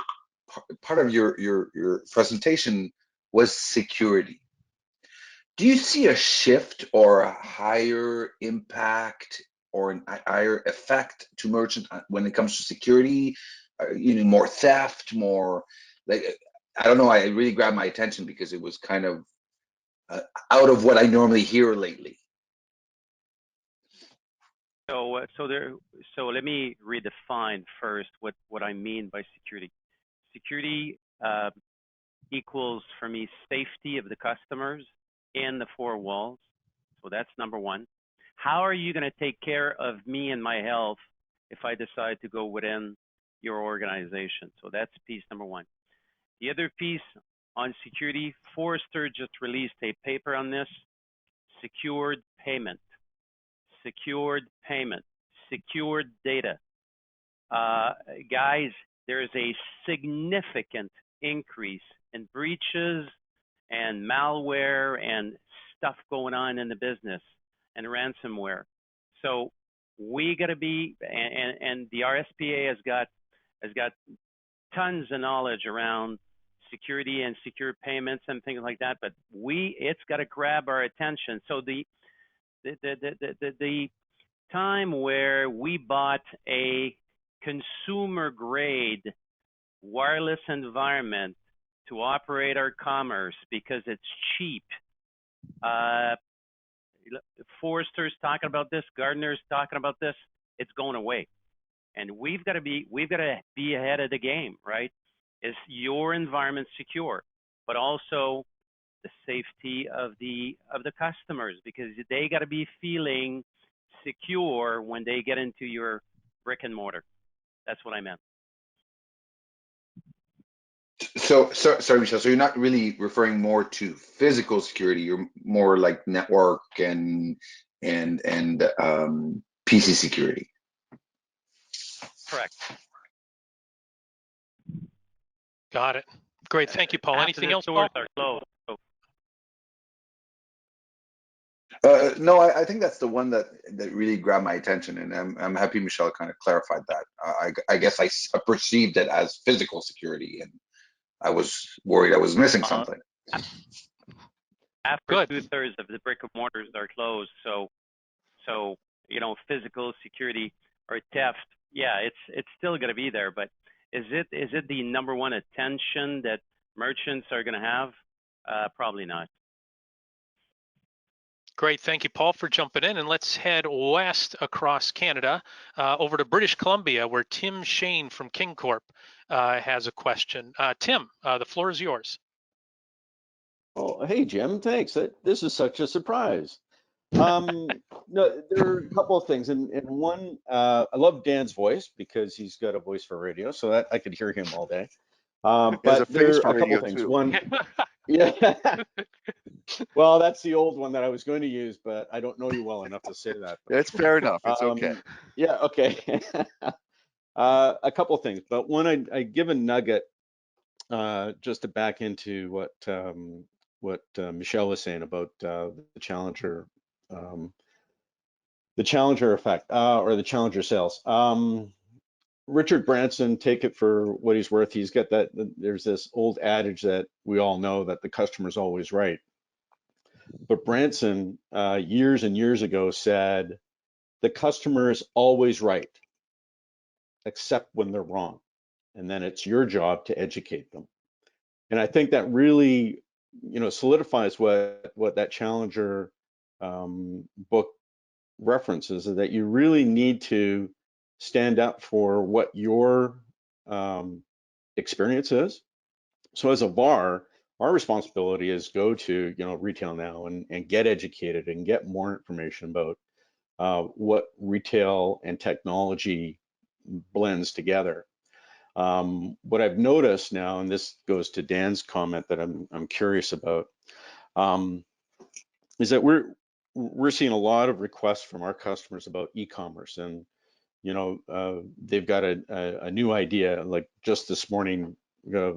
presentation was security. Do you see a shift or a higher impact or a higher effect to merchants when it comes to security? More theft, more like, I don't know. It really grabbed my attention because it was kind of out of what I normally hear lately. So let me redefine first what I mean by security. Security equals for me safety of the customers in the four walls. So that's number one. How are you going to take care of me and my health if I decide to go within your organization? So that's piece number one. The other piece on security, Forrester just released a paper on this, secured payment, secured data. Guys, there is a significant increase in breaches and malware and stuff going on in the business and ransomware. So we got to be, and the RSPA has got tons of knowledge around security and secure payments and things like that, but it's got to grab our attention. So the time where we bought a consumer grade wireless environment to operate our commerce because it's cheap. Forrester's talking about this, Gartner's talking about this. It's going away, and we've got to be ahead of the game, right? Is your environment secure, but also the safety of the customers, because they got to be feeling secure when they get into your brick and mortar. That's what I meant. So, sorry, Michel. So you're not really referring more to physical security. You're more like network and PC security. Correct. Got it. Great. Thank you, Paul. Anything else, Paul? Are closed, so. No, I think that's the one that really grabbed my attention, and I'm happy Michel kind of clarified that. I guess I perceived it as physical security, and I was worried I was missing something. After 2/3 of the brick and mortars are closed, so physical security or theft, yeah, it's still going to be there, but is it the number one attention that merchants are going to have? Probably not. Great. Thank you, Paul, for jumping in. And let's head west across Canada over to British Columbia, where Tim Shane from King Corp has a question. Tim, the floor is yours. Oh, hey, Jim, thanks. This is such a surprise. No, there are a couple of things. And one, I love Dan's voice because he's got a voice for radio, so that I could hear him all day. But there are a couple things. One, yeah. Well, that's the old one that I was going to use, but I don't know you well enough to say that. That's fair enough. It's okay. Yeah, okay. A couple of things, but one, I give a nugget just to back into what Michel was saying about the challenger effect or the challenger sales. Richard Branson, take it for what he's worth. He's got that. There's this old adage that we all know that the customer's always right. But Branson, years and years ago, said the customer is always right, except when they're wrong, and then it's your job to educate them. And I think that really, solidifies what that Challenger book references, is that you really need to stand up for what your experience is. So as a VAR, our responsibility is go to Retail Now and get educated and get more information about what retail and technology blends together. What I've noticed now, and this goes to Dan's comment that I'm curious about, is that we're seeing a lot of requests from our customers about e-commerce, and they've got a new idea. Like just this morning, we got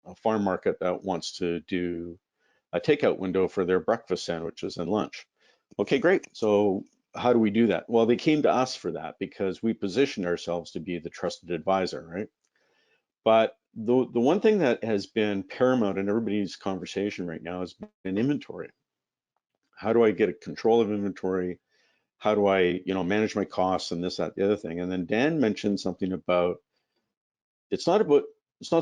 a farm market that wants to do a takeout window for their breakfast sandwiches and lunch. Okay, great. So how do we do that? Well, they came to us for that because we positioned ourselves to be the trusted advisor, right? But the one thing that has been paramount in everybody's conversation right now has been inventory. How do I get a control of inventory? How do I, manage my costs and this, that, the other thing? And then Dan mentioned something about it's not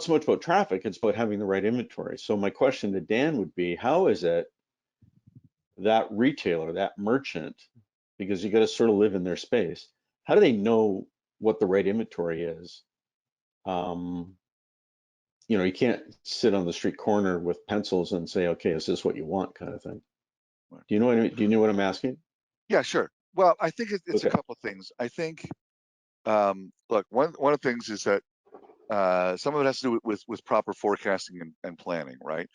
so much about traffic, it's about having the right inventory. So my question to Dan would be, how is it that retailer, that merchant, because you got to sort of live in their space, how do they know what the right inventory is? You can't sit on the street corner with pencils and say, okay, is this what you want, kind of thing. Do you know what I'm asking? Yeah, sure. Well, I think it's Okay. a couple of things. I think, look, one of the things is that some of it has to do with proper forecasting and planning, right?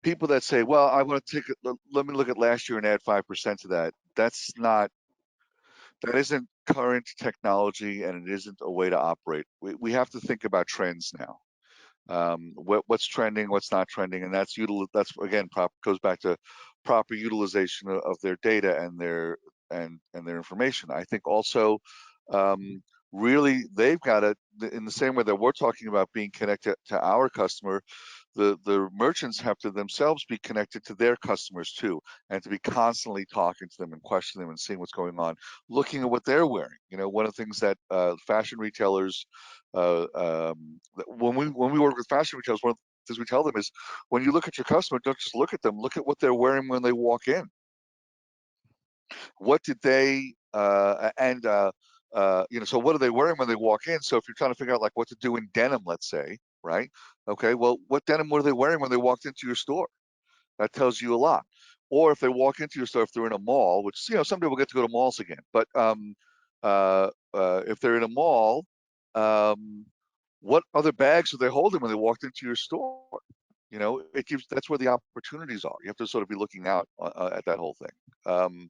People that say, well, I want to let me look at last year and add 5% to that. That isn't current technology, and it isn't a way to operate. We have to think about trends now. What's trending, what's not trending, and that's again goes back to proper utilization of their data and their information. I think also really they've got to, in the same way that we're talking about being connected to our customer, the merchants have to themselves be connected to their customers too, and to be constantly talking to them and questioning them and seeing what's going on, looking at what they're wearing. One of the things that fashion retailers, when we work with fashion retailers, one of the things we tell them is, when you look at your customer, don't just look at them, look at what they're wearing when they walk in. What did they so what are they wearing when they walk in? So if you're trying to figure out like what to do in denim, let's say, right? Okay, well, what denim were they wearing when they walked into your store? That tells you a lot. Or if they walk into your store, if they're in a mall, which some people get to go to malls again, but if they're in a mall, what other bags are they holding when they walked into your store? That's where the opportunities are. You have to sort of be looking out at that whole thing.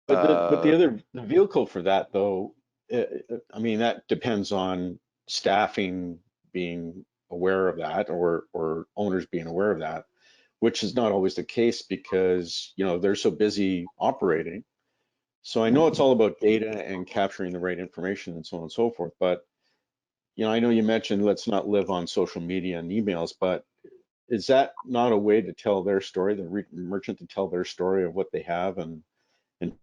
But the vehicle for that though, I mean, that depends on staffing being aware of that, or owners being aware of that, which is not always the case because they're so busy operating. So I know it's all about data and capturing the right information and so on and so forth. But I know you mentioned let's not live on social media and emails, but is that not a way to tell their story, the merchant to tell their story of what they have and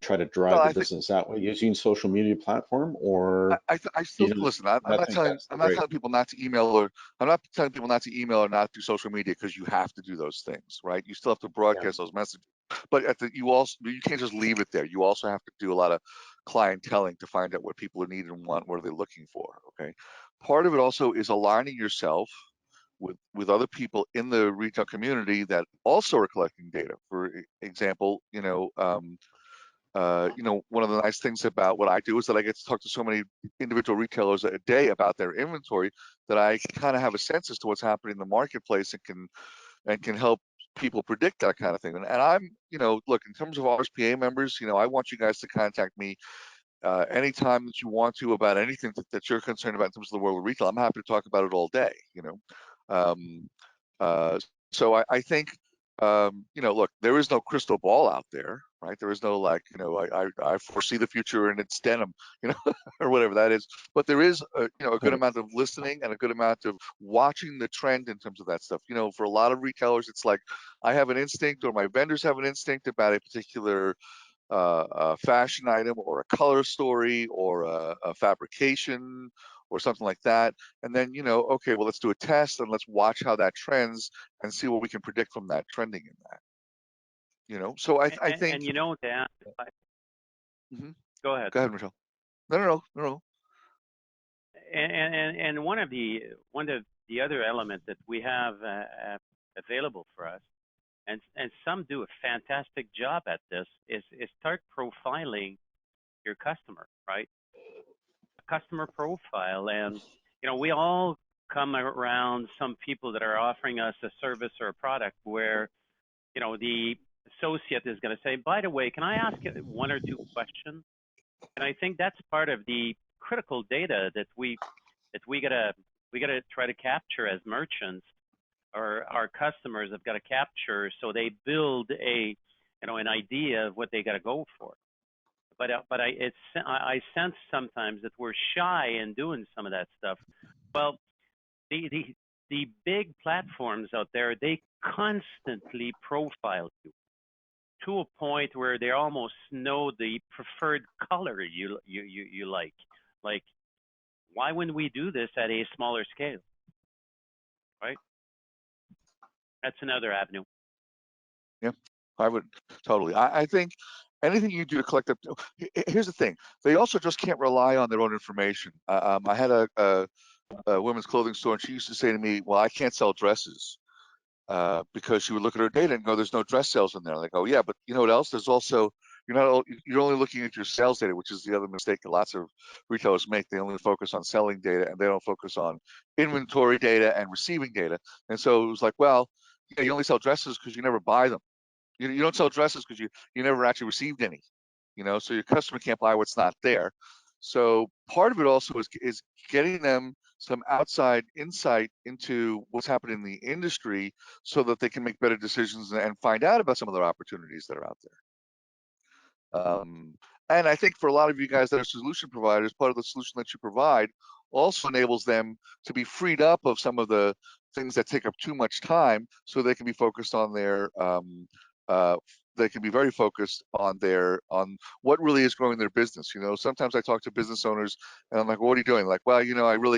try to Well, drive the I think business that way using social media platform, or I do still you listen. I'm not not think telling that's the right? people not to email, or I'm not telling people not to email or not do social media, because you have to do those things, right? You still have to Yeah. broadcast those messages, but you can't just leave it there. You also have to do a lot of clienteling to find out what people need and want, what are they looking for. Okay, part of it also is aligning yourself with other people in the retail community that also are collecting data. For example, one of the nice things about what I do is that I get to talk to so many individual retailers a day about their inventory, that I kind of have a sense as to what's happening in the marketplace, and can help people predict that kind of thing. And I'm, look, in terms of RSPA members, I want you guys to contact me anytime that you want to about anything that you're concerned about in terms of the world of retail. I'm happy to talk about it all day. Um, uh, so I think, look, there is no crystal ball out there, right? There is no like, I foresee the future and it's denim, or whatever that is. But there is, a good amount of listening and a good amount of watching the trend in terms of that stuff. For a lot of retailers, it's like I have an instinct, or my vendors have an instinct about a particular a fashion item, or a color story, or a fabrication, or something like that. And then, okay, well, let's do a test and let's watch how that trends and see what we can predict from that trending in that. So I think. And Dan, Mhm. go ahead. Go ahead, Michel. No. And one of the other elements that we have available for us, and some do a fantastic job at this, is start profiling your customer, right? A customer profile, and we all come around some people that are offering us a service or a product where the associate is going to say, by the way, can I ask one or two questions? And I think that's part of the critical data that we gotta try to capture as merchants, or our customers have got to capture, so they build an idea of what they got to go for. But I sense sometimes that we're shy in doing some of that stuff. Well, the big platforms out there, they constantly profile you to a point where they almost know the preferred color you like. Like, why wouldn't we do this at a smaller scale, right? That's another avenue. Yeah, I would totally. I think anything you do to collect up. Here's the thing: they also just can't rely on their own information. I had a women's clothing store, and she used to say to me, "Well, I can't sell dresses." Because she would look at her data and go, "There's no dress sales in there." Like, oh yeah, but you know what else? There's also you're only looking at your sales data, which is the other mistake that lots of retailers make. They only focus on selling data and they don't focus on inventory data and receiving data. And so it was like, well, yeah, you only sell dresses because you never buy them. You don't sell dresses because you never actually received any. So your customer can't buy what's not there. So part of it also is getting them some outside insight into what's happening in the industry so that they can make better decisions and find out about some of the opportunities that are out there. And I think for a lot of you guys that are solution providers, part of the solution that you provide also enables them to be freed up of some of the things that take up too much time, so they can be focused on their they can be very focused on what really is growing their business. Sometimes I talk to business owners and I'm like, well, what are you doing? Like, well, I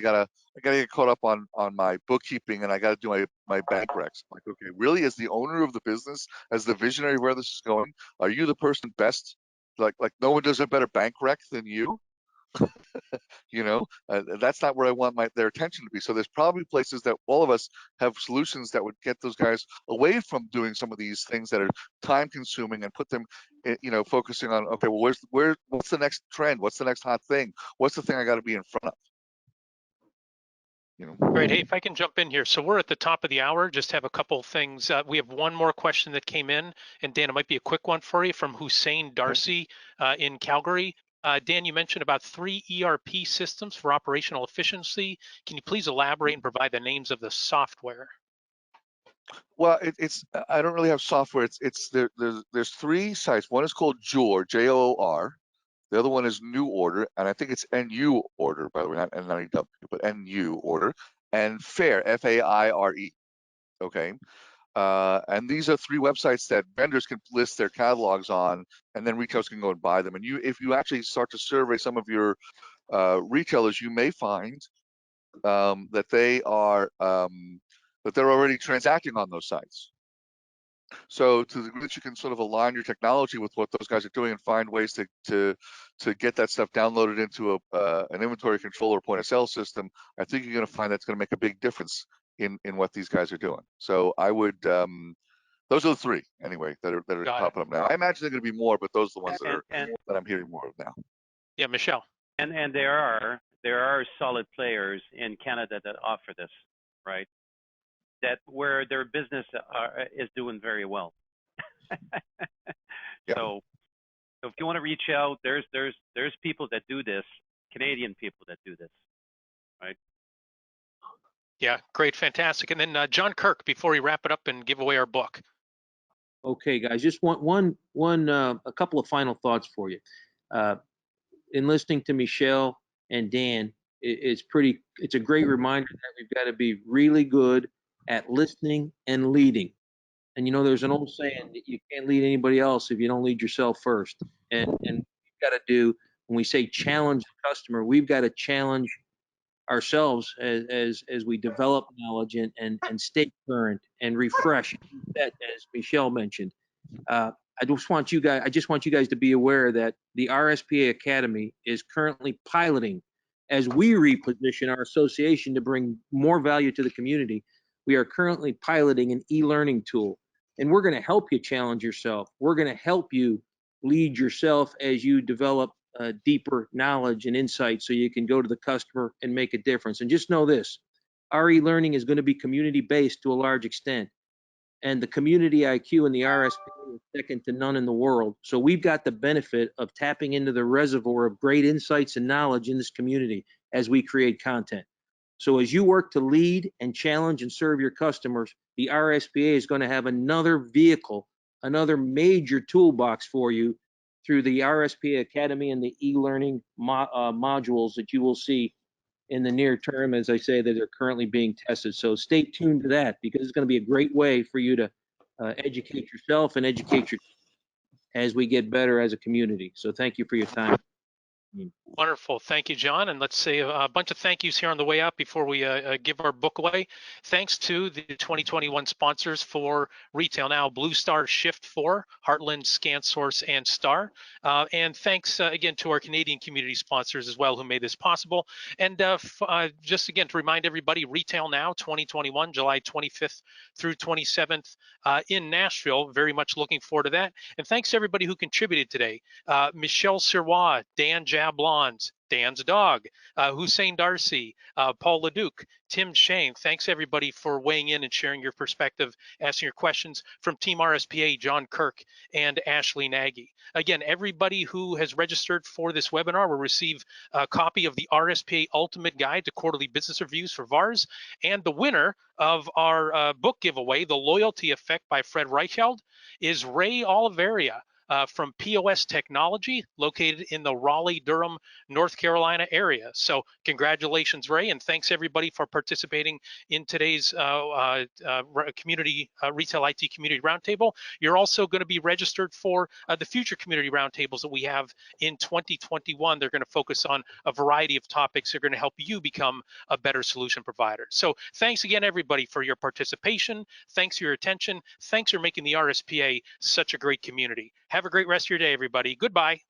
gotta get caught up on my bookkeeping, and I gotta do my bank recs. I'm like, okay, really, as the owner of the business, as the visionary where this is going, are you the person best? Like no one does a better bank rec than you. That's not where I want their attention to be. So there's probably places that all of us have solutions that would get those guys away from doing some of these things that are time consuming and put them, focusing on, okay, well, what's the next trend? What's the next hot thing? What's the thing I got to be in front of? Great. Hey, if I can jump in here. So we're at the top of the hour. Just have a couple of things. We have one more question that came in, and Dan, it might be a quick one for you, from Hussein Darcy in Calgary. Dan, you mentioned about 3 ERP systems for operational efficiency. Can you please elaborate and provide the names of the software? Well, I don't really have software. There's 3 sites. One is called Joor, Joor. The other one is New Order, and I think it's NU Order, by the way, not NEW, but NU Order, and Fair, F-A-I-R-E. Okay. And these are 3 websites that vendors can list their catalogs on, and then retailers can go and buy them. And if you actually start to survey some of your retailers, you may find that they're already transacting on those sites. So to the degree that you can sort of align your technology with what those guys are doing and find ways to get that stuff downloaded into an inventory control or point of sale system, I think you're going to find that's going to make a big difference in what these guys are doing. So I would, those are the 3 anyway that are popping up now. I imagine there are going to be more, but those are the ones that I'm hearing more of now. Yeah, Michel. And there are solid players in Canada that offer this, right? That where their business is doing very well. Yeah. So if you want to reach out, there's people that do this, Canadian people that do this, right? Yeah, great, fantastic. And then John Kirk, before we wrap it up and give away our book. Okay, guys, just a couple of final thoughts for you. In listening to Michel and Dan, it's a great reminder that we've got to be really good at listening and leading. And there's an old saying that you can't lead anybody else if you don't lead yourself first. And we've got to do, when we say challenge the customer, we've got to challenge ourselves as we develop knowledge and stay current and refresh, as Michel mentioned. I I just want you guys to be aware that the RSPA Academy is currently piloting, as we reposition our association to bring more value to the community. We are currently piloting an e-learning tool, and we're going to help you challenge yourself. We're going to help you lead yourself as you develop deeper knowledge and insight so you can go to the customer and make a difference. And just know this, our e-learning is going to be community-based to a large extent. And the community IQ in the RSPA is second to none in the world. So we've got the benefit of tapping into the reservoir of great insights and knowledge in this community as we create content. So as you work to lead and challenge and serve your customers, the RSPA is going to have another vehicle, another major toolbox for you through the RSPA Academy and the e-learning modules that you will see in the near term, as I say, that are currently being tested. So stay tuned to that, because it's going to be a great way for you to educate yourself and educate your as we get better as a community. So thank you for your time. Wonderful. Thank you, John. And let's say a bunch of thank yous here on the way up before we give our book away. Thanks to the 2021 sponsors for Retail Now: BlueStar, Shift4, Heartland, ScanSource, and Star. And thanks again to our Canadian community sponsors as well who made this possible. And just again to remind everybody, Retail Now 2021, July 25th through 27th in Nashville. Very much looking forward to that. And thanks to everybody who contributed today. Michel Sirois, Dan Jablons, Dan's dog, Hussein Darcy, Paul Leduc, Tim Shane. Thanks everybody for weighing in and sharing your perspective, asking your questions. From Team RSPA, John Kirk and Ashley Nagy. Again, everybody who has registered for this webinar will receive a copy of the RSPA Ultimate Guide to Quarterly Business Reviews for VARs, and the winner of our book giveaway, The Loyalty Effect by Fred Reichheld, is Ray Oliveria. From POS Technology, located in the Raleigh-Durham, North Carolina area. So congratulations, Ray, and thanks everybody for participating in today's community retail IT community roundtable. You're also going to be registered for the future community roundtables that we have in 2021. They're going to focus on a variety of topics that are going to help you become a better solution provider. So thanks again, everybody, for your participation. Thanks for your attention. Thanks for making the RSPA such a great community. Have a great rest of your day, everybody. Goodbye.